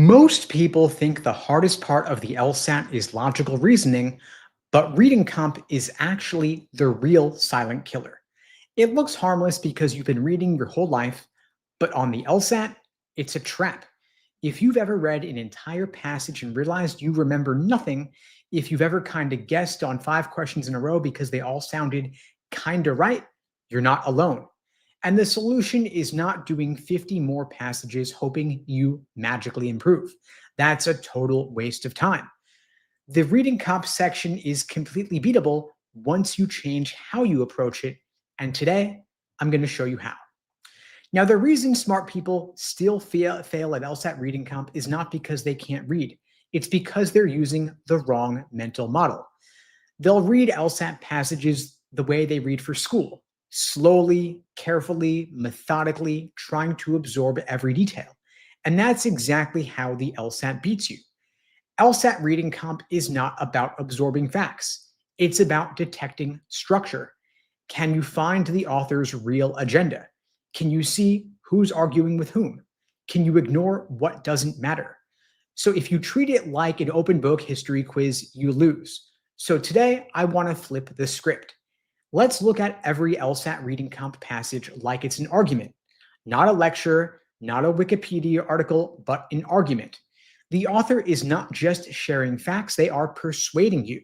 Most people think the hardest part of the LSAT is logical reasoning, but reading comp is actually the real silent killer. It looks harmless because you've been reading your whole life, but on the LSAT, it's a trap. If you've ever read an entire passage and realized you remember nothing, if you've ever kind of guessed on 5 questions in a row because they all sounded kind of right, you're not alone. And the solution is not doing 50 more passages hoping you magically improve. That's a total waste of time. The reading comp section is completely beatable once you change how you approach it. And today, I'm going to show you how. Now, the reason smart people still fail at LSAT reading comp is not because they can't read. It's because they're using the wrong mental model. They'll read LSAT passages the way they read for school. Slowly, carefully, methodically, trying to absorb every detail. And that's exactly how the LSAT beats you. LSAT reading comp is not about absorbing facts. It's about detecting structure. Can you find the author's real agenda? Can you see who's arguing with whom? Can you ignore what doesn't matter? So if you treat it like an open book history quiz, you lose. So today, I want to flip the script. Let's look at every LSAT reading comp passage like it's an argument, not a lecture, not a Wikipedia article, but an argument. The author is not just sharing facts, they are persuading you.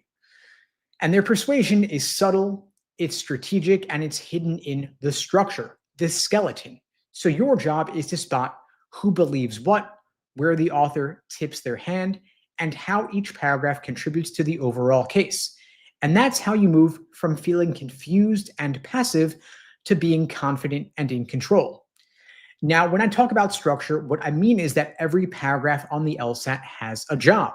And their persuasion is subtle, it's strategic, and it's hidden in the structure, the skeleton. So your job is to spot who believes what, where the author tips their hand, and how each paragraph contributes to the overall case. And that's how you move from feeling confused and passive to being confident and in control. Now, when I talk about structure, what I mean is that every paragraph on the LSAT has a job.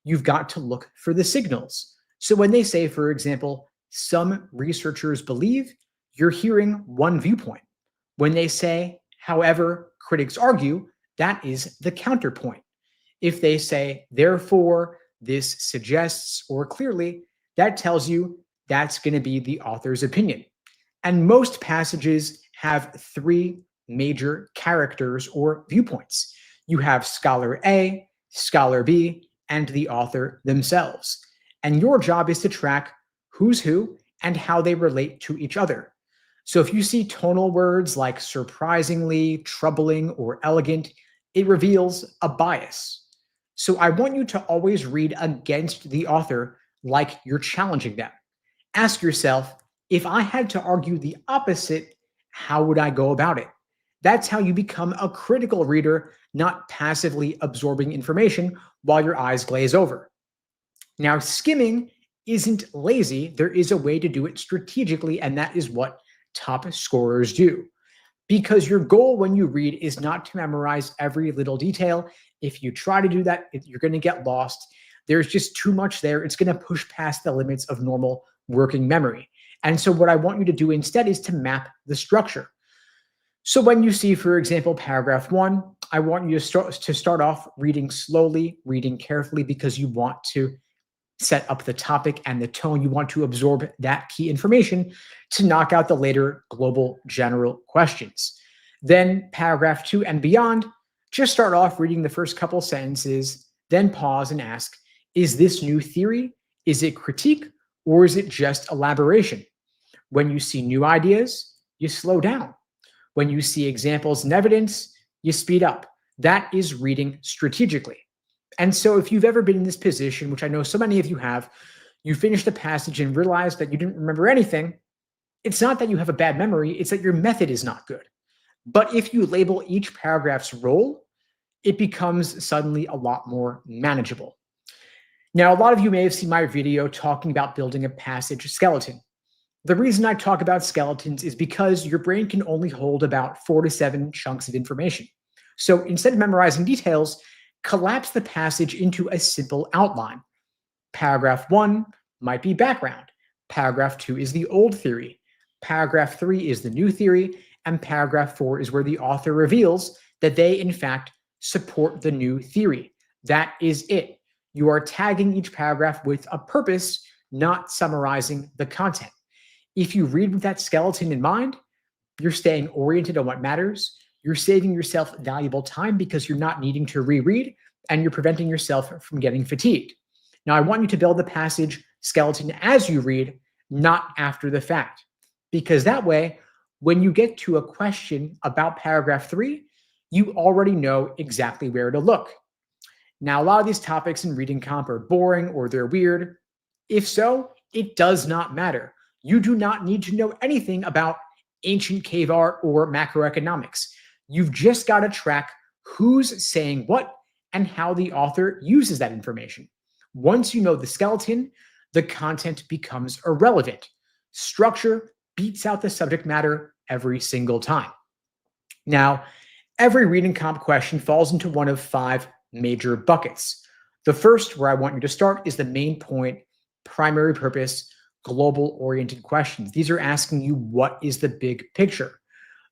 You've got to look for the signals. So when they say, for example, some researchers believe, you're hearing one viewpoint. When they say, however, critics argue, that is the counterpoint. If they say, therefore, this suggests, or clearly, that tells you that's going to be the author's opinion. And most passages have 3 major characters or viewpoints. You have scholar A, scholar B, and the author themselves. And your job is to track who's who and how they relate to each other. So if you see tonal words like surprisingly, troubling, or elegant, it reveals a bias. So I want you to always read against the author like you're challenging them. Ask yourself, if I had to argue the opposite, how would I go about it? That's how you become a critical reader, not passively absorbing information while your eyes glaze over. Now, skimming isn't lazy. There is a way to do it strategically, and that is what top scorers do. Because your goal when you read is not to memorize every little detail. If you try to do that, you're going to get lost. There's just too much there. It's going to push past the limits of normal working memory. And so what I want you to do instead is to map the structure. So when you see, for example, paragraph 1, I want you to start off reading slowly, reading carefully, because you want to set up the topic and the tone. You want to absorb that key information to knock out the later global general questions. Then paragraph 2 and beyond, just start off reading the first couple sentences, then pause and ask, is this new theory? Is it critique? Or is it just elaboration? When you see new ideas, you slow down. When you see examples and evidence, you speed up. That is reading strategically. And so if you've ever been in this position, which I know so many of you have, you finished the passage and realized that you didn't remember anything, it's not that you have a bad memory, it's that your method is not good. But if you label each paragraph's role, it becomes suddenly a lot more manageable. Now, a lot of you may have seen my video talking about building a passage skeleton. The reason I talk about skeletons is because your brain can only hold about 4 to 7 chunks of information. So instead of memorizing details, collapse the passage into a simple outline. Paragraph 1 might be background. Paragraph 2 is the old theory. Paragraph 3 is the new theory. And paragraph 4 is where the author reveals that they, in fact, support the new theory. That is it. You are tagging each paragraph with a purpose, not summarizing the content. If you read with that skeleton in mind, you're staying oriented on what matters. You're saving yourself valuable time because you're not needing to reread. and you're preventing yourself from getting fatigued. Now, I want you to build the passage skeleton as you read, not after the fact, because that way, when you get to a question about paragraph 3, you already know exactly where to look. Now, a lot of these topics in reading comp are boring or they're weird. If so, it does not matter. You do not need to know anything about ancient cave art or macroeconomics. You've just got to track who's saying what and how the author uses that information. Once you know the skeleton, the content becomes irrelevant. Structure beats out the subject matter every single time. Now, every reading comp question falls into one of 5 major buckets. The first, where I want you to start, is the main point, primary purpose, global-oriented questions. These are asking you, what is the big picture?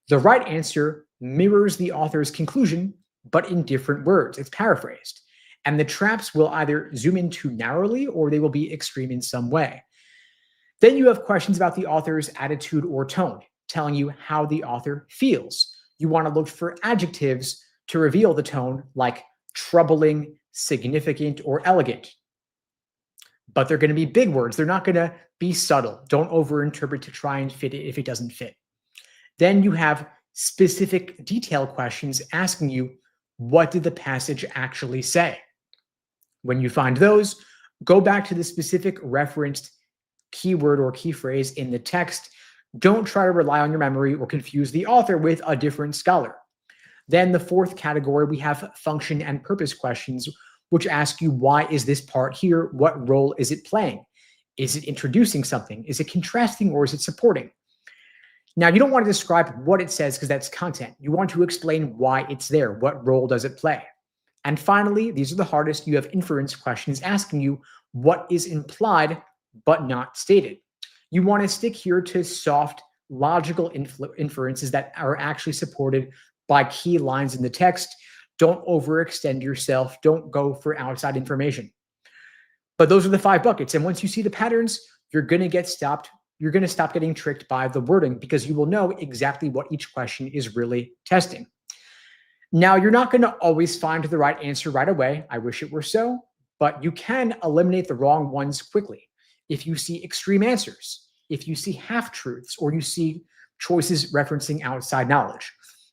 The right answer mirrors the author's conclusion, but in different words. It's paraphrased. And the traps will either zoom in too narrowly or they will be extreme in some way. Then you have questions about the author's attitude or tone, telling you how the author feels. You want to look for adjectives to reveal the tone, like troubling, significant, or elegant. But they're going to be big words. They're not going to be subtle. Don't overinterpret to try and fit it if it doesn't fit. Then you have specific detail questions asking you, what did the passage actually say? When you find those, go back to the specific referenced keyword or key phrase in the text. Don't try to rely on your memory or confuse the author with a different scholar. Then the fourth category, we have function and purpose questions, which ask you, why is this part here? What role is it playing? Is it introducing something? Is it contrasting or is it supporting? Now, you don't want to describe what it says because that's content. You want to explain why it's there. What role does it play? And finally, these are the hardest. You have inference questions asking you what is implied but not stated. You want to stick here to soft, logical inferences that are actually supported by key lines in the text. Don't overextend yourself. Don't go for outside information. But those are the 5 buckets. And once you see the patterns, you're going to stop getting tricked by the wording because you will know exactly what each question is really testing. Now, you're not going to always find the right answer right away. I wish it were so, but you can eliminate the wrong ones quickly. If you see extreme answers, if you see half-truths, or you see choices referencing outside knowledge.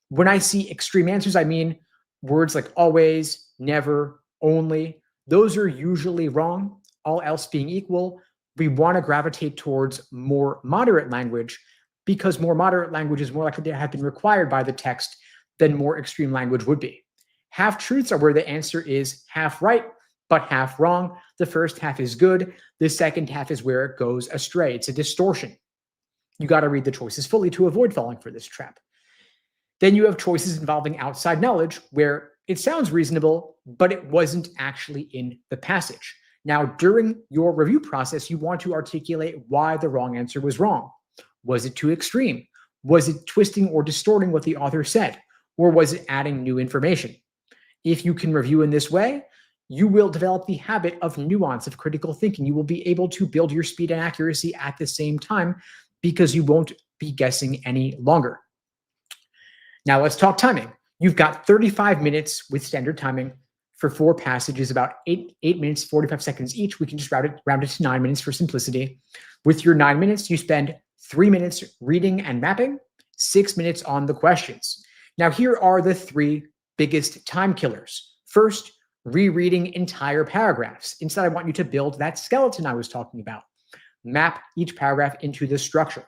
When I see extreme answers, I mean words like always, never, only. Those are usually wrong. All else being equal, we want to gravitate towards more moderate language because more moderate language is more likely to have been required by the text than more extreme language would be. Half-truths are where the answer is half right, but half wrong. The first half is good. The second half is where it goes astray. It's a distortion. You got to read the choices fully to avoid falling for this trap. Then you have choices involving outside knowledge where it sounds reasonable, but it wasn't actually in the passage. Now, during your review process, you want to articulate why the wrong answer was wrong. Was it too extreme? Was it twisting or distorting what the author said? Or was it adding new information? If you can review in this way, you will develop the habit of nuance, of critical thinking. You will be able to build your speed and accuracy at the same time because you won't be guessing any longer. Now let's talk timing. You've got 35 minutes with standard timing for 4 passages, about 8 minutes, 45 seconds each. We can just round it to 9 minutes for simplicity. With your 9 minutes, you spend 3 minutes reading and mapping, 6 minutes on the questions. Now here are the 3 biggest time killers. First, rereading entire paragraphs. Instead, I want you to build that skeleton I was talking about. Map each paragraph into the structure.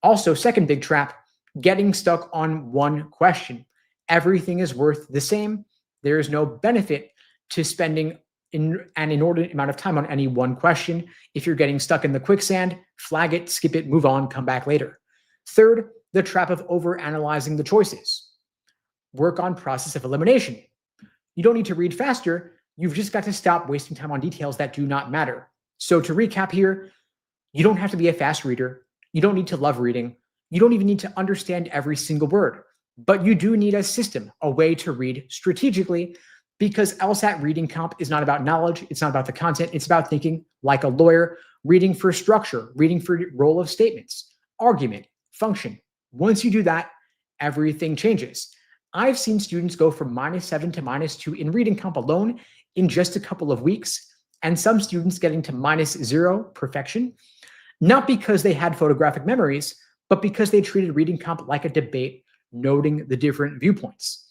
Also, second big trap, getting stuck on one question. Everything is worth the same. There is no benefit to spending an inordinate amount of time on any one question. If you're getting stuck in the quicksand, flag it, skip it, move on, come back later. Third, the trap of overanalyzing the choices. Work on process of elimination. You don't need to read faster. You've just got to stop wasting time on details that do not matter. So to recap here, you don't have to be a fast reader. You don't need to love reading. You don't even need to understand every single word, but you do need a system, a way to read strategically, because LSAT reading comp is not about knowledge. It's not about the content. It's about thinking like a lawyer, reading for structure, reading for role of statements, argument, function. Once you do that, everything changes. I've seen students go from -7 to -2 in reading comp alone in just a couple of weeks, and some students getting to -0 perfection, not because they had photographic memories, but because they treated reading comp like a debate, noting the different viewpoints.